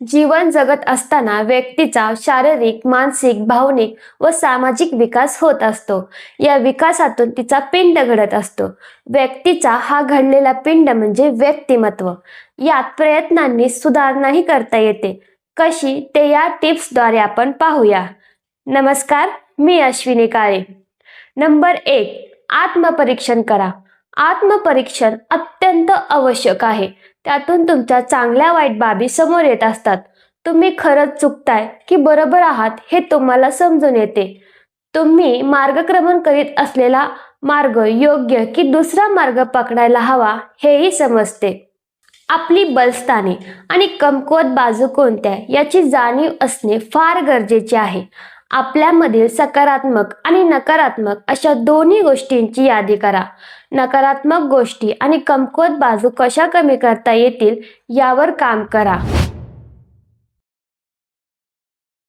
जीवन जगत असताना व्यक्तीचा शारीरिक, मानसिक, भावनिक व सामाजिक विकास होत असतो. या विकासातून तिचा पिंड घडत असतो. व्यक्तीचा हा घडलेला पिंड म्हणजे व्यक्तिमत्व. यात प्रयत्नांनी सुधारणाही करता येते. कशी ते या टिप्सद्वारे आपण पाहूया. नमस्कार, मी अश्विनी काळे. नंबर 1, आत्मपरीक्षण करा. आत्मपरीक्षण अत्यंत आवश्यक आहे. त्यातून तुमच्या चांगल्या वाईट बाबी समोर येत असतात. तुम्ही खरंच चुकताय की बरोबर आहात हे तुम्हाला समजून येते. तुम्ही मार्गक्रमण करीत असलेला मार्ग योग्य की दुसरा मार्ग पकडायला हवा हेही समजते. आपली बलस्थाने आणि कमकुवत बाजू कोणत्या याची जाणीव असणे फार गरजेचे आहे. आपल्यामधील सकारात्मक आणि नकारात्मक अशा दोन्ही गोष्टींची यादी करा. नकारात्मक गोष्टी आणि कमकुवत बाजू कशा कमी करता येतील यावर काम करा.